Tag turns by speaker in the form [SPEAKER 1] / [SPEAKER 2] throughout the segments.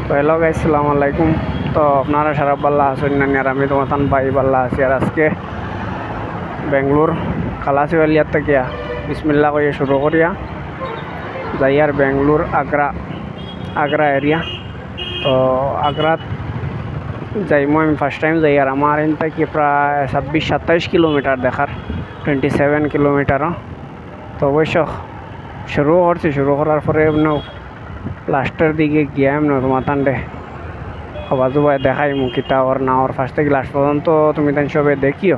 [SPEAKER 1] তো hello guys, আসসালামু আলাইকুম। তো আপনারা সারা পাল্লা আসেন না, আর আমি তোমার ভাই পাল্লা আছি। আর আজকে বেঙ্গলোর খালাসিওয়ালিয়ার থেকে বিসমিল্লা করে শুরু করিয়া যাই আর বেঙ্গলোর আগ্রা এরিয়া। তো আগ্রাত যাইমো আমি ফার্স্ট টাইম যাই। আর আমার এন থেকে প্রায় 26-27 কিলোমিটার দেখার, 27 কিলোমিটারও। তো অবশ্য শুরু করার পরে লাস্টের দিকে গিয়ে এমন তোমার তান্ডে হবাজুবাই দেখাই মুখিটা ওর না ওর ফার্স্ট থেকে লাস্ট পর্যন্ত তুমি তাই সবে দেখিও,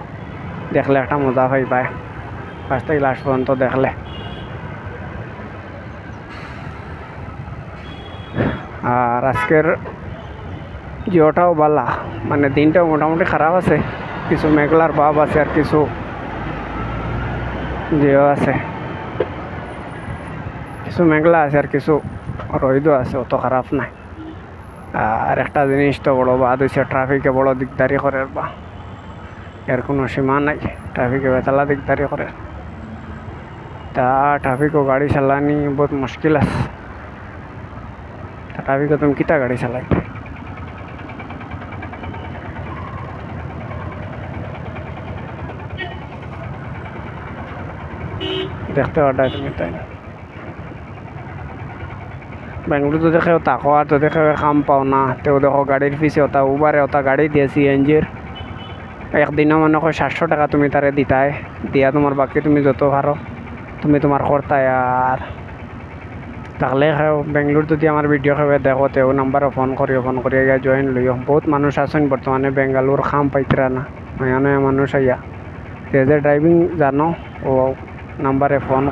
[SPEAKER 1] দেখলে একটা মজা পাই পায় ফার্স্ট থেকে লাস্ট পর্যন্ত দেখলে। আর আজকের জিওটাও বালা, মানে দিনটাও মোটামুটি খারাপ আছে, কিছু মেঘলার ভাব আছে আর কিছু জিও আছে, কিছু মেঘলা আছে আর কিছু রইদও আছে, অত খারাপ নাই। আর একটা জিনিস তো বড় বাদ হয়েছে, ট্রাফিকে বড় দিকদারি করে, বা এর কোনো সীমা নাই, ট্রাফিকে বেতালা দিকদারি করে। তা ট্রাফিকও গাড়ি চালানি বহুত মুশকিল আছে। ট্রাফিকে তুমি কিতা গাড়ি চালাই দেখতে পাঠায় তুমি তাই না। বেঙ্গলুরু তো দেখে তাকো, আর তো দেখে কাম পাও না, তেও দেখো গাড়ির পিছিয়ে ওটা উবারে ওটা গাড়ি দিয়ে সিএনজির একদিনও মনে হয় 700 টাকা তুমি তারে দিতায়, দিয়া তোমার বাকি তুমি যত পারো তুমি তোমার করতায়। আর তাহলে বেঙ্গলোর যদি আমার ভিডিও খাবে দেখো, তেও নাম্বারে ফোন করিয়া গিয়ে জয়েন লইও। বহুত মানুষ আছেন বর্তমানে বেঙ্গালুর খাম পাইতরা না, নয়া নয়া মানুষ আইয়া যে ড্রাইভিং জানো ও নাম্বারে ফোন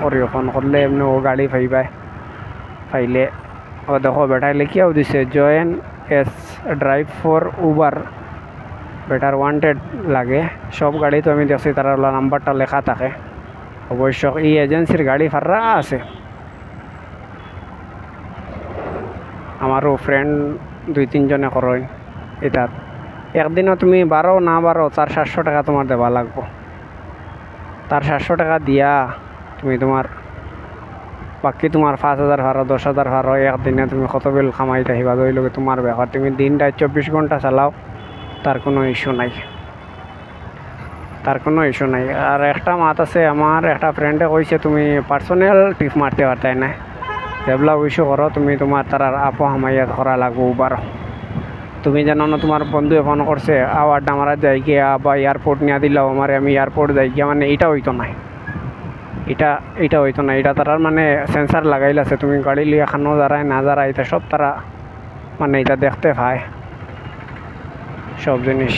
[SPEAKER 1] করলে এমনি ও গাড়ি পাইলে ও দেখো বেটাই লিখিয়াও দিছে join S drive for Uber better wanted লাগে। সব গাড়ি তো আমি দেখছি তারা নাম্বারটা লেখা থাকে। অবশ্য এই এজেন্সির গাড়ি ফাররা আছে, আমারও ফ্রেন্ড 2-3 জনে করেন এটার। একদিনও তুমি বারো না বারো তার 700 টাকা তোমার দেওয়া লাগবো। তার 700 টাকা দিয়া তুমি তোমার বাকি তোমার 5,000 ভাড়ো 10,000 ভাড়ো একদিনে তুমি কত বিল খামাইতে আহিবা, ধরিল তোমার ব্যাপার। তুমি দিনটায় 24 ঘন্টা চালাও, তার কোনো ইস্যু নাই। আর একটা মাত আছে, আমার একটা ফ্রেন্ডে কইছে তুমি পার্সোনাল ট্রিপ মারতে পারতাই না, যেগুলা ইস্যু করো তুমি তোমার তার আপো হামাইয়া করা লাগবো উবার। তুমি জানো না তোমার বন্ধুয়ে ফোন করছে আওয়ারটা মারা যাই গিয়া বা এয়ারপোর্ট নিয়ে দিলাও আমার, আমি এয়ারপোর্ট যাই গিয়া, মানে এটা হইতো না, এটা তারার মানে সেন্সার লাগাইল আছে। তুমি গাড়ি লিয়ে খানো যারাই না যারা এটা সব তারা মানে এটা দেখতে পায় সব জিনিস।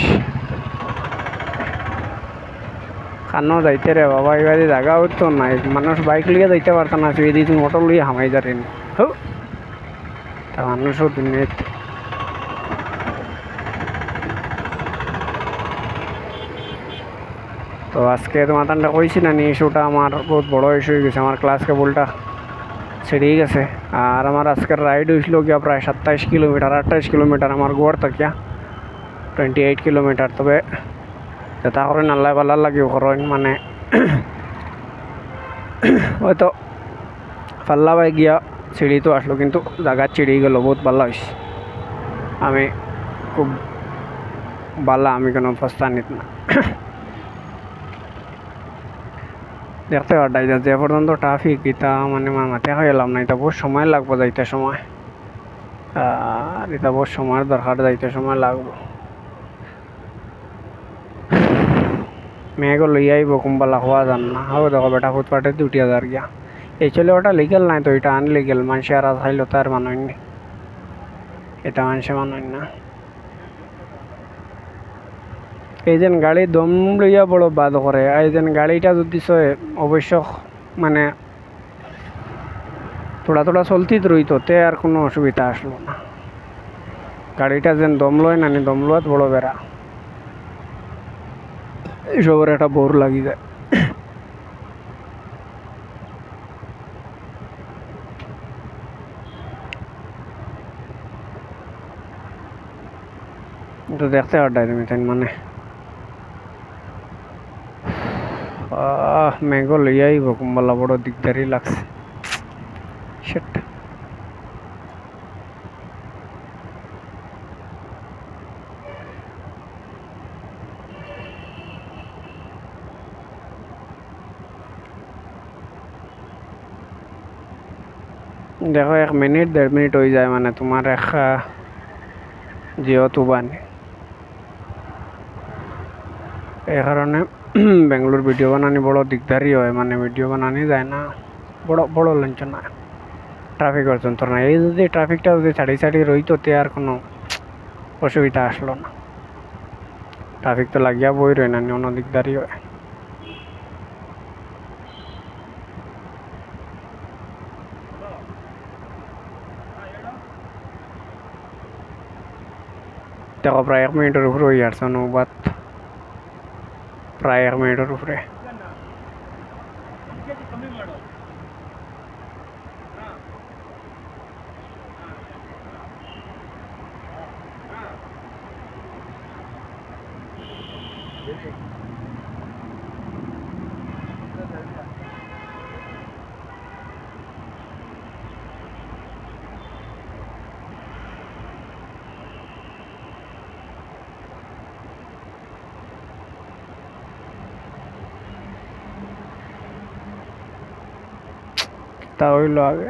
[SPEAKER 1] খানো যাইতে রে বাবা, এবারে জায়গা হইতো নাই, মানুষ বাইক লিয়ে যাইতে পারতো না, যদি তুমি মোটর লিয়ে হামাই যারেন তা মানুষও দুনিয়াতে। তো আজকে তোমার তান্ডা কইছি না, ইস্যুটা আমার বহুত বড় ইস্যু হয়ে গেছে, আমার ক্লাস কেবলটা ছেড়েই গেছে। আর আমার আজকের রাইড হয়েছিল গিয়া প্রায় 27 কিলোমিটার 28 কিলোমিটার আমার গোয়ার থাকিয়া 28 কিলোমিটার। তবে যেটা করেন আল্লাহ ভাল্লার লাগিও করেন, মানে হয়তো পাল্লা বাই গিয়া সিঁড়ি তো আসলো, কিন্তু জায়গার চিড়ি গেল, বহুত ভালো হয়েছে। আমি খুব ভালো, আমি কোনো ফস্তা নিত না। দেখতে পারতাই যে পর্যন্ত ট্রাফিক এটা মানে মাথা হয়ে এলাম না, এটা বহুত সময় লাগবো যাইতে সময়। আর এটা বহুত সময়ের দরকার, যাইতে সময় লাগবো। মেয়েকে লইয়া আইব কুম্বালা হওয়া যান না, হবে দেখো বেটা ফুটপাথে 2,000 গিয়া। এই চলে ওটা লিগেল নাই তো, এটা আনলিগেল। মানুষে আর খাইলো তার মানুষ এটা মানুষে মানুষ না। এই যেন গাড়ি দম লইয়া বড় বাদ করে, এই যেন গাড়িটা যদি অবশ্য মানে থোড়া চলতি রইতো তে আর কোনো অসুবিধা আসলো না। গাড়িটা যেন দম লয় না, দম লোয়াত বড় বেড়া, এইসবের একটা বোর লাগি যায়। তো দেখতে পারতাই তুমি তাই মানে মেঘ লইয়াই কুম্বালা বড় দিকদারি লাগছে। সেট দেখো 1 মিনিট 1.5 মিনিট হয়ে যায় মানে তোমার এক যেহেতু বানে এই কারণে বেঙ্গলোর ভিডিও বানানি বড় দিকদারি হয় মানে ভিডিও বানানি যায় না বড় বড় লঞ্চ না ট্রাফিকের যন্ত্রণা এই যদি ট্রাফিকটা যদি ছাড়ি ছাড়ি রইতো তে আর কোনো অসুবিধা আসলো না ট্রাফিক তো লাগিয়া বই রয় না অন্য দিকদারি হয় দেখো প্রায় 1 মিনিটের উপরে হয়ে আসছে নৌবাত প্রায় 1 মিনিটের উপরে তা হইলো আগে